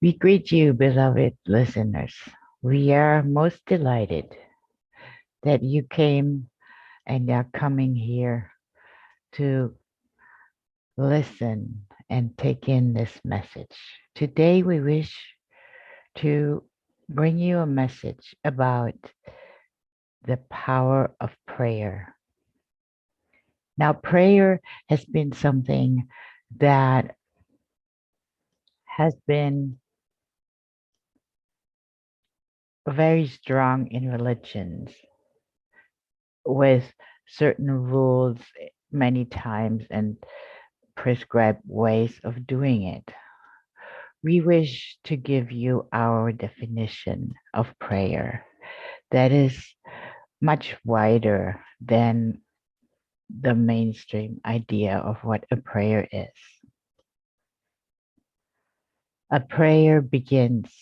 We greet you, beloved listeners. We are most delighted that you came and are coming here to listen and take in this message. Today, we wish to bring you a message about the power of prayer. Now, prayer has been something that has been very strong in religions with certain rules many times and prescribed ways of doing it. We wish to give you our definition of prayer that is much wider than the mainstream idea of what a prayer is. A prayer begins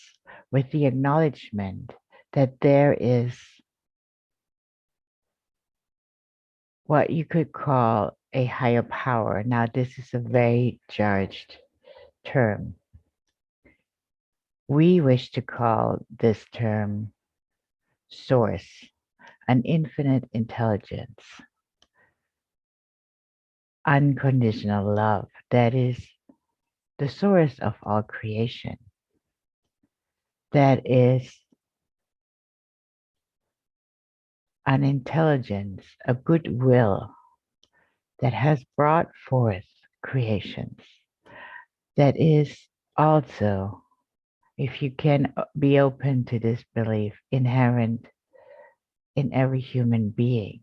with the acknowledgement that there is what you could call a higher power. Now, this is a very charged term. We wish to call this term source, an infinite intelligence, unconditional love that is the source of all creation, that is an intelligence, a goodwill that has brought forth creations, that is also, if you can be open to this belief, inherent in every human being,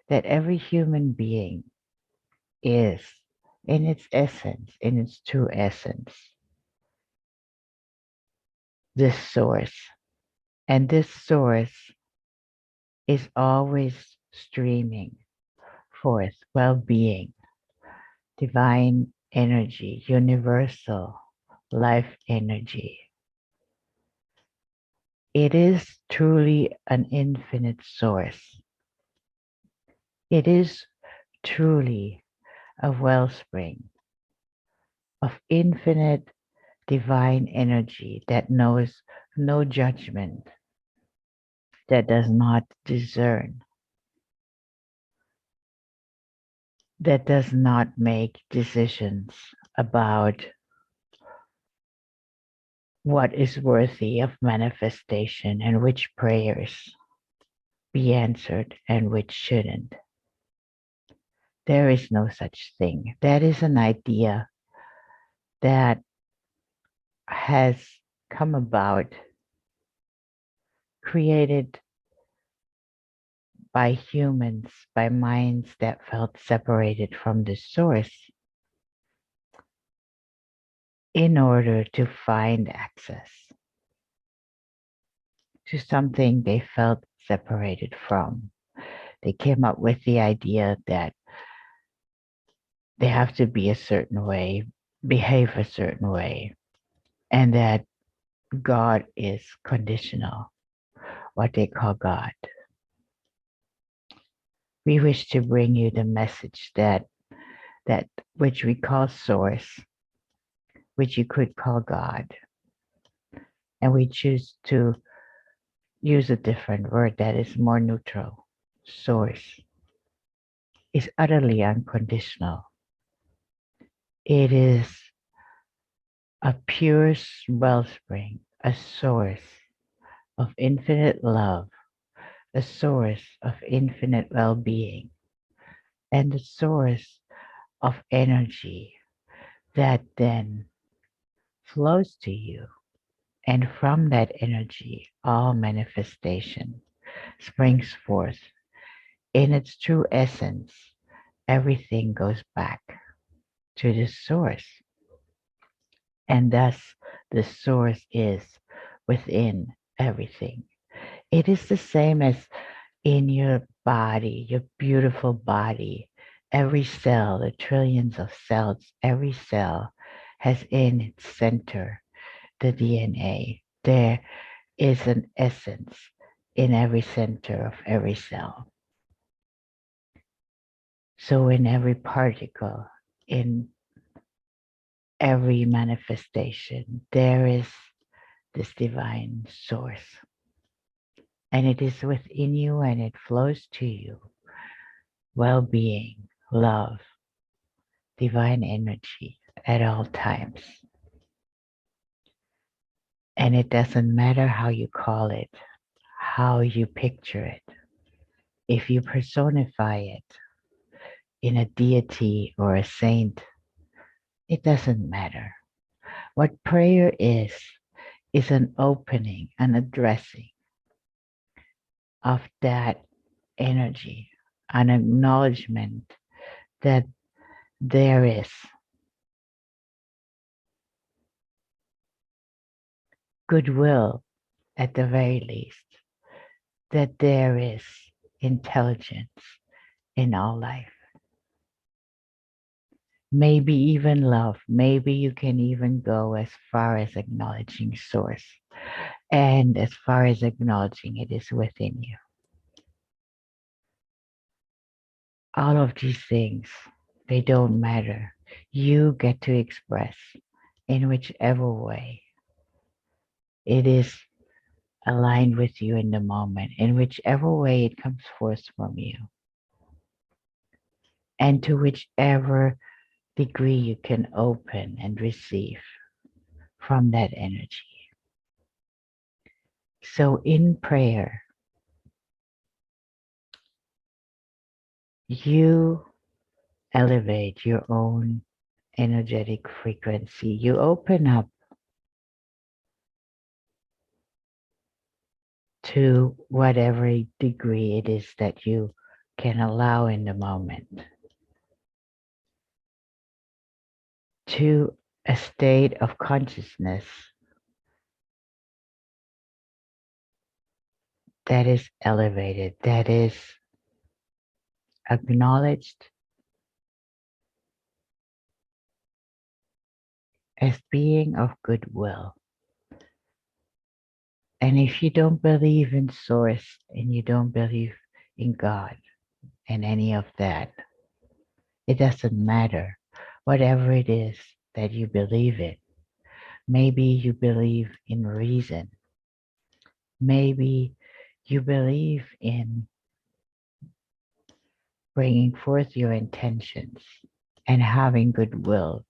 that every human being is, in its essence, in its true essence, this source. And this source is always streaming forth well-being, divine energy, universal life energy. It is truly an infinite source. It is truly a wellspring of infinite divine energy that knows no judgment, that does not discern, that does not make decisions about what is worthy of manifestation and which prayers be answered and which shouldn't. There is no such thing. That is an idea that has come about, created by humans, by minds that felt separated from the source in order to find access to something they felt separated from. They came up with the idea that they have to be a certain way, behave a certain way, and that God is conditional, what they call God. We wish to bring you the message that which we call source, which you could call God, and we choose to use a different word that is more neutral. Source is utterly unconditional. It is a pure wellspring, a source of infinite love, a source of infinite well-being, and a source of energy that then flows to you. And from that energy, all manifestation springs forth. In its true essence, everything goes back to the source. And thus, the source is within everything. It is the same as in your body, your beautiful body. Every cell, the trillions of cells, every cell has in its center the DNA. There is an essence in every center of every cell. So in every particle, in every manifestation, there is this divine source. And it is within you and it flows to you. Well-being, love, divine energy at all times. And it doesn't matter how you call it, how you picture it. If you personify it in a deity or a saint, it doesn't matter. What prayer is an opening, an addressing of that energy, an acknowledgement that there is goodwill at the very least, that there is intelligence in all life. Maybe even love. Maybe you can even go as far as acknowledging source and as far as acknowledging it is within you. All of these things, they don't matter. You get to express in whichever way it is aligned with you in the moment, in whichever way it comes forth from you, and to whichever degree you can open and receive from that energy. So in prayer, you elevate your own energetic frequency. You open up to whatever degree it is that you can allow in the moment, to a state of consciousness that is elevated, that is acknowledged as being of goodwill. And if you don't believe in source and you don't believe in God and any of that, it doesn't matter. Whatever it is that you believe in, maybe you believe in reason. Maybe you believe in bringing forth your intentions and having goodwill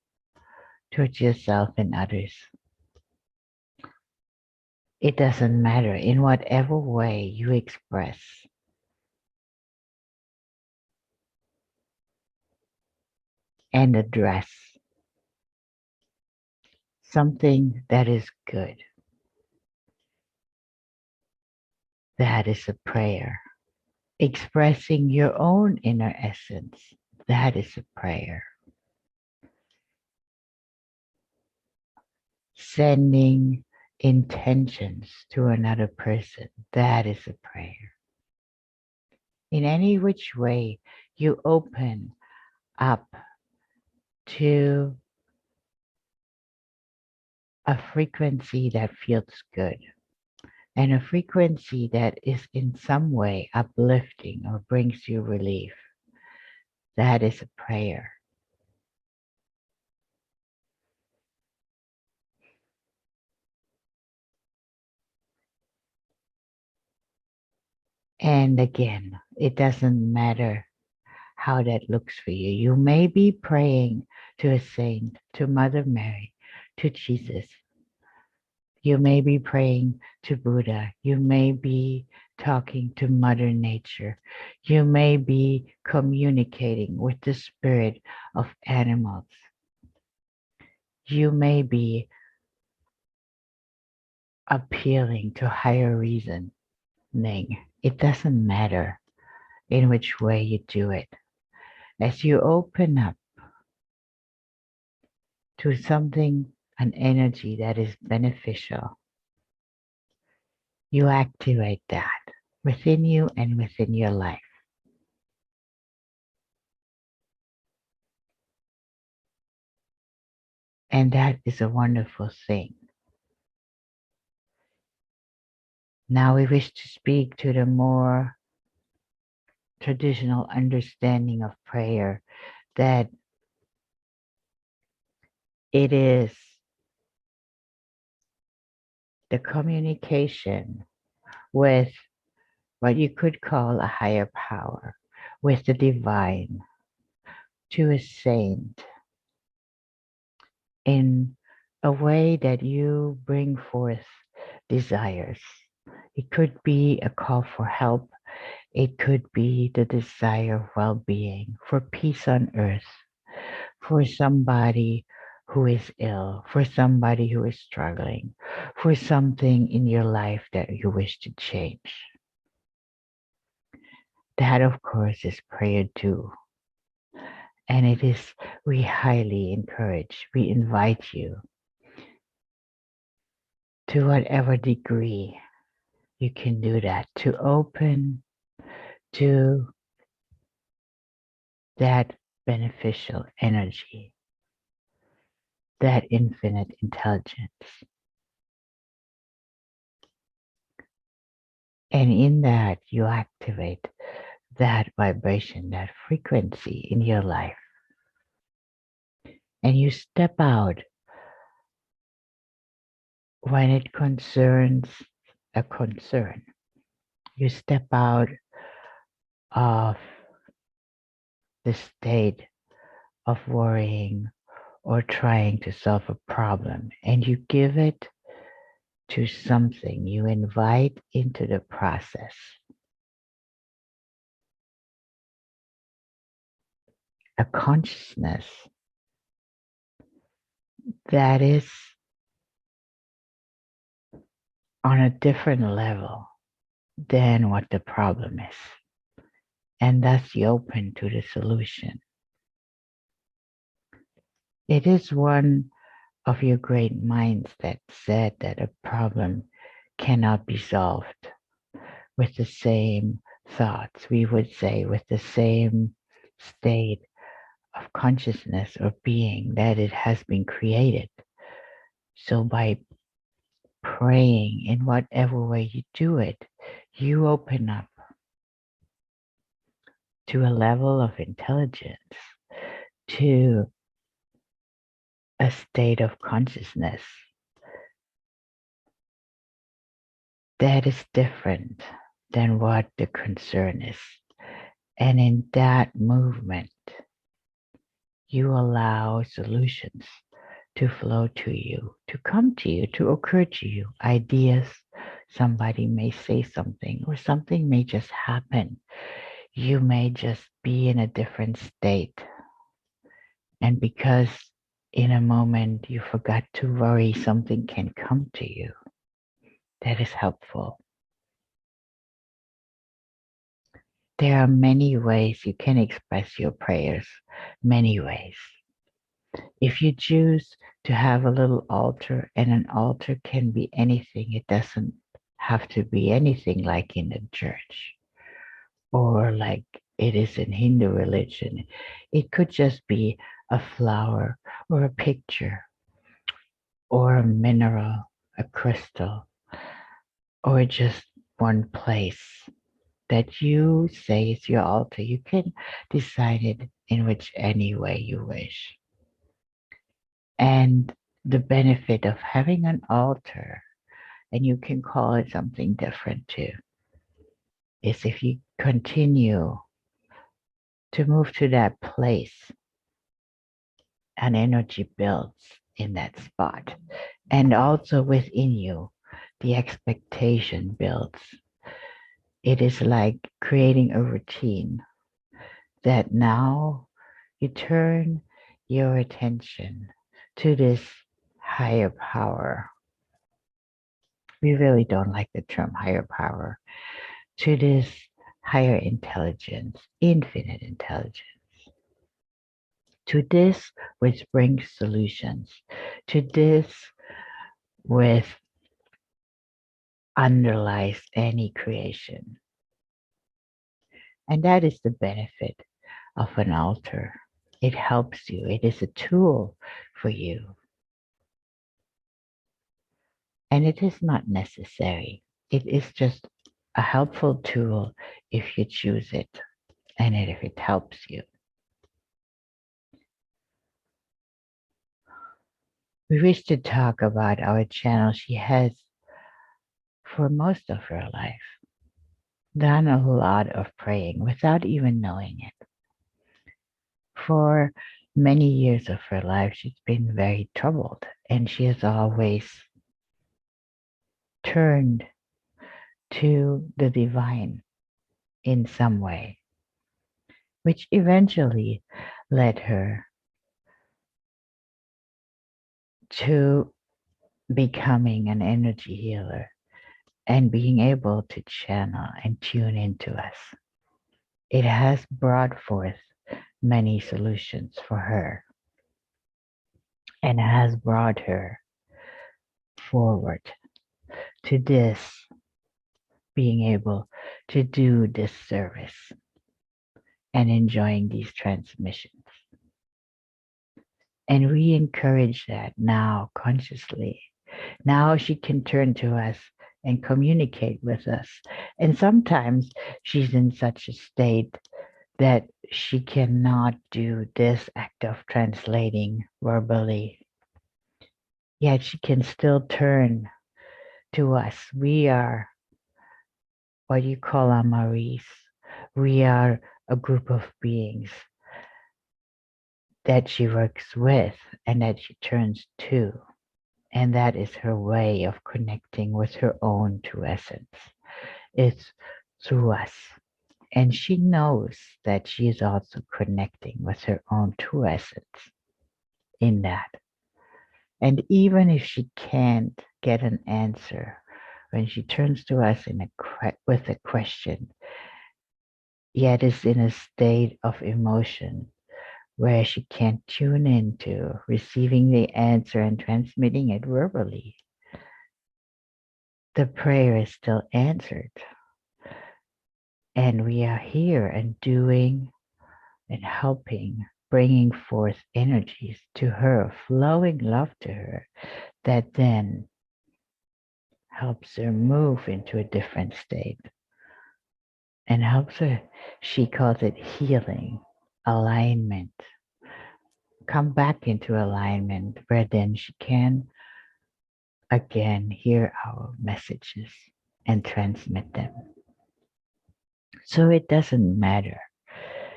towards yourself and others. It doesn't matter in whatever way you express and address something that is good. That is a prayer. Expressing your own inner essence. That is a prayer. Sending intentions to another person. That is a prayer. In any which way you open up to a frequency that feels good and a frequency that is in some way uplifting or brings you relief. That is a prayer. And again, it doesn't matter how that looks for you. You may be praying to a saint, to Mother Mary, to Jesus. You may be praying to Buddha. You may be talking to Mother Nature. You may be communicating with the spirit of animals. You may be appealing to higher reasoning. It doesn't matter in which way you do it. As you open up to something, an energy that is beneficial, you activate that within you and within your life. And that is a wonderful thing. Now we wish to speak to the more traditional understanding of prayer, that it is the communication with what you could call a higher power, with the divine, to a saint, in a way that you bring forth desires. It could be a call for help. It could be the desire of well-being, for peace on earth, for somebody who is ill, for somebody who is struggling, for something in your life that you wish to change. That, of course, is prayer too. And it is, we highly encourage, we invite you to whatever degree you can do that, to open to that beneficial energy, that infinite intelligence. And in that, you activate that vibration, that frequency in your life. And you step out when it concerns a concern. You step out of the state of worrying or trying to solve a problem, and you give it to something. You invite into the process a consciousness that is on a different level than what the problem is. And thus you open to the solution. It is one of your great minds that said that a problem cannot be solved with the same thoughts, we would say, with the same state of consciousness or being that it has been created. So by praying in whatever way you do it, you open up to a level of intelligence, to a state of consciousness that is different than what the concern is. And in that movement, you allow solutions to flow to you, to come to you, to occur to you. Ideas, somebody may say something, or something may just happen. You may just be in a different state. And because in a moment you forgot to worry, something can come to you that is helpful. There are many ways you can express your prayers, many ways. If you choose to have a little altar, and an altar can be anything, it doesn't have to be anything like in the church or like it is in Hindu religion. It could just be a flower or a picture or a mineral, a crystal, or just one place that you say is your altar. You can decide it in which any way you wish. And the benefit of having an altar, and you can call it something different too, is if you continue to move to that place, an energy builds in that spot. And also within you, the expectation builds. It is like creating a routine that now you turn your attention to this higher power. We really don't like the term higher power. To this higher intelligence, infinite intelligence. To this which brings solutions. To this which underlies any creation. And that is the benefit of an altar. It helps you. It is a tool for you. And it is not necessary. It is just a helpful tool if you choose it and if it helps you. We wish to talk about our channel. She has for most of her life, done a lot of praying without even knowing it. For many years of her life, she's been very troubled, and she has always turned to the divine in some way, which eventually led her to becoming an energy healer and being able to channel and tune into us. It has brought forth many solutions for her and has brought her forward to this, being able to do this service and enjoying these transmissions. And we encourage that now consciously. Now she can turn to us and communicate with us. And sometimes she's in such a state that she cannot do this act of translating verbally. Yet she can still turn to us. We are what you call Amarease. We are a group of beings that she works with and that she turns to. And that is her way of connecting with her own true essence. It's through us. And she knows that she is also connecting with her own true essence in that. And even if she can't get an answer, when she turns to us with a question, yet is in a state of emotion where she can't tune into receiving the answer and transmitting it verbally, the prayer is still answered. And we are here and doing and helping, bringing forth energies to her, flowing love to her, that then helps her move into a different state and helps her, she calls it healing, alignment, come back into alignment where then she can again hear our messages and transmit them. So it doesn't matter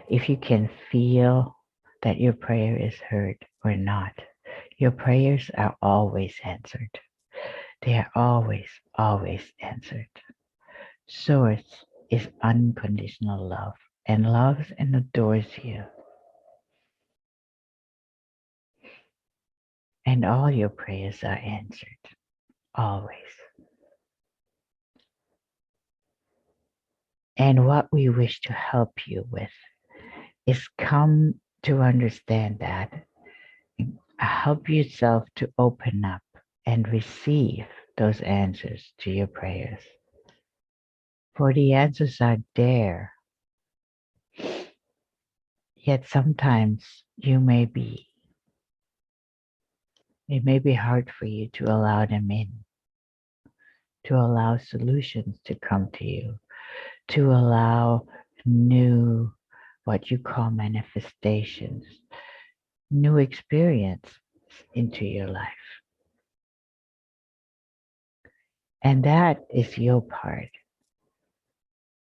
if you can feel that your prayer is heard or not. Your prayers are always answered. They are always, always answered. Source is unconditional love and loves and adores you. And all your prayers are answered, always. And what we wish to help you with is come to understand that. Help yourself to open up and receive those answers to your prayers. For the answers are there. Yet sometimes it may be hard for you to allow them in, to allow solutions to come to you, to allow new, what you call manifestations, new experience into your life. And that is your part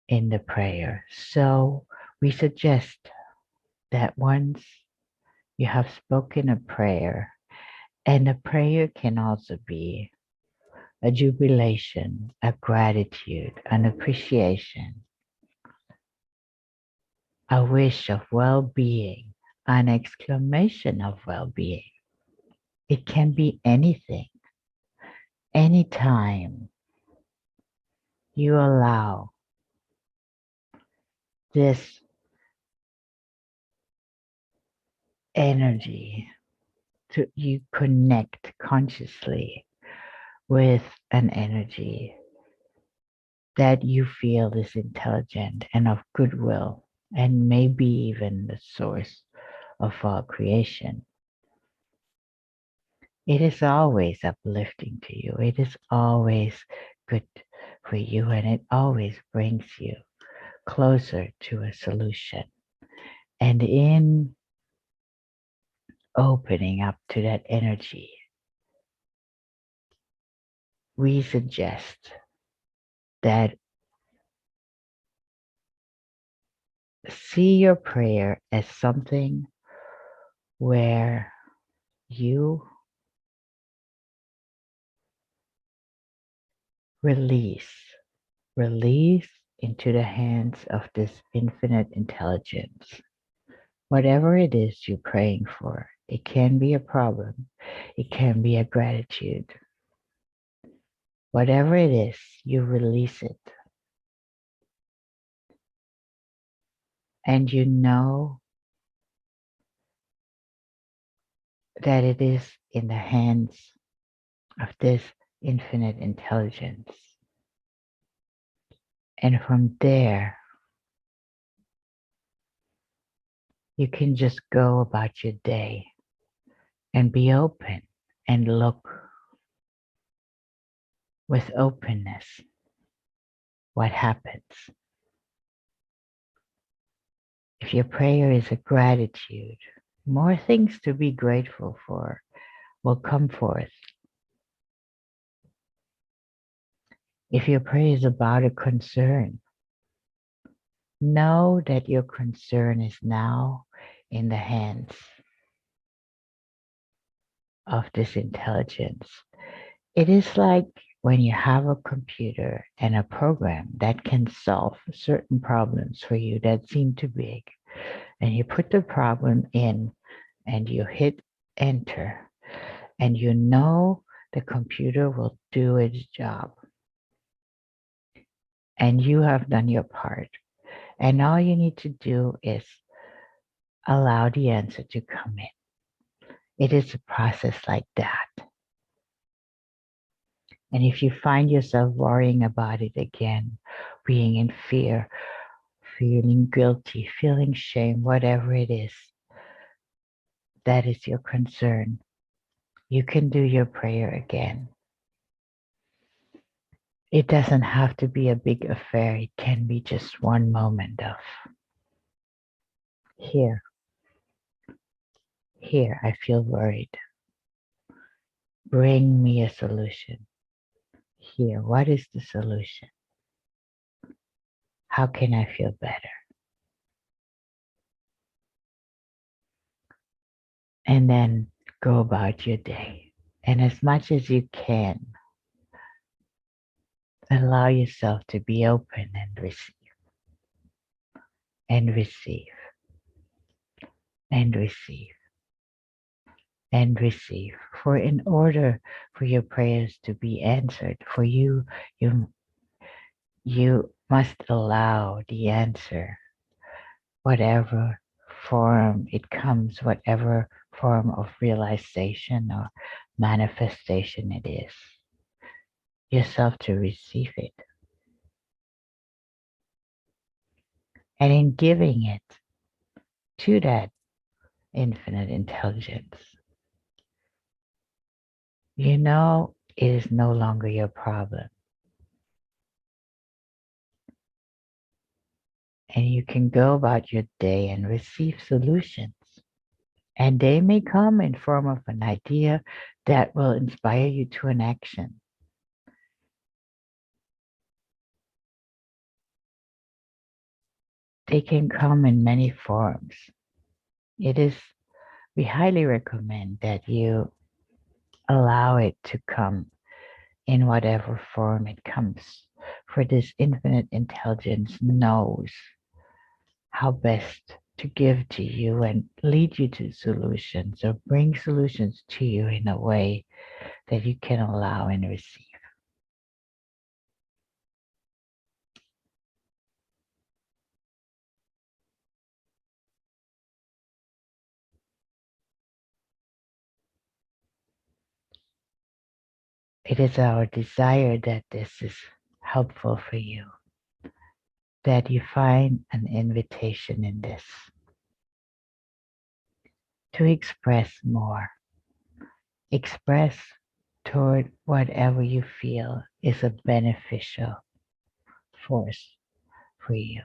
in the prayer. So we suggest that once you have spoken a prayer, and a prayer can also be a jubilation, a gratitude, an appreciation, a wish of well-being, an exclamation of well-being. It can be anything, anytime you allow this energy to you connect consciously with an energy that you feel is intelligent and of goodwill and maybe even the source of all creation. It is always uplifting to you. It is always good for you, and it always brings you closer to a solution. And in opening up to that energy, we suggest that see your prayer as something where you release into the hands of this infinite intelligence. Whatever it is you're praying for, it can be a problem, it can be a gratitude. Whatever it is, you release it. And you know that it is in the hands of this infinite intelligence. And from there, you can just go about your day and be open and look with openness what happens. If your prayer is a gratitude, more things to be grateful for will come forth. If your prayer is about a concern, know that your concern is now in the hands of this intelligence. It is like when you have a computer and a program that can solve certain problems for you that seem too big, and you put the problem in and you hit enter, and you know the computer will do its job. And you have done your part. And all you need to do is allow the answer to come in. It is a process like that. And if you find yourself worrying about it again, being in fear, feeling guilty, feeling shame, whatever it is, that is your concern. You can do your prayer again. It doesn't have to be a big affair. It can be just one moment of, here, I feel worried. Bring me a solution. Here, what is the solution? How can I feel better? And then go about your day. And as much as you can, allow yourself to be open and receive, and receive, and receive, and receive. For in order for your prayers to be answered, for you must allow the answer, whatever form it comes, whatever form of realization or manifestation it is, yourself to receive it. And in giving it to that infinite intelligence, you know it is no longer your problem. And you can go about your day and receive solutions. And they may come in form of an idea that will inspire you to an action. They can come in many forms. We highly recommend that you allow it to come in whatever form it comes. For this infinite intelligence knows how best to give to you and lead you to solutions or bring solutions to you in a way that you can allow and receive. It is our desire that this is helpful for you, that you find an invitation in this to express more. Express toward whatever you feel is a beneficial force for you.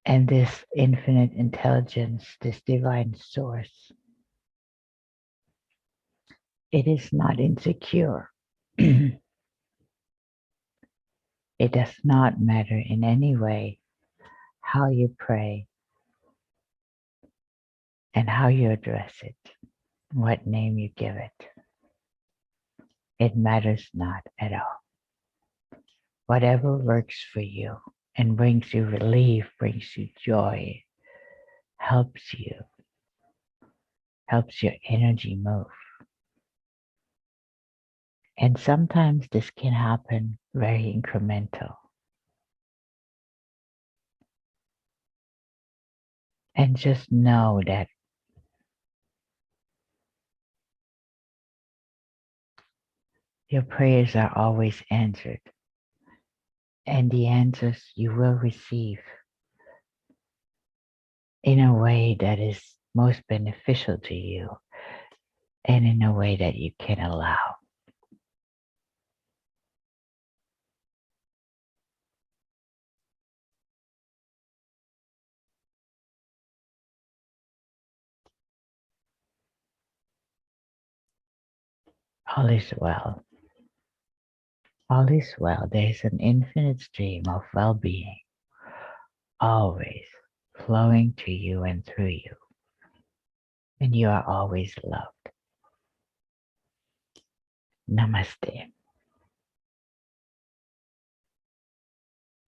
And this infinite intelligence, this divine source, it is not insecure. It does not matter in any way how you pray and how you address it, what name you give it. It matters not at all. Whatever works for you and brings you relief, brings you joy, helps your energy move. And sometimes this can happen very incremental. And just know that your prayers are always answered. And the answers you will receive in a way that is most beneficial to you and in a way that you can allow. All is well. All is well. There is an infinite stream of well-being always flowing to you and through you. And you are always loved. Namaste.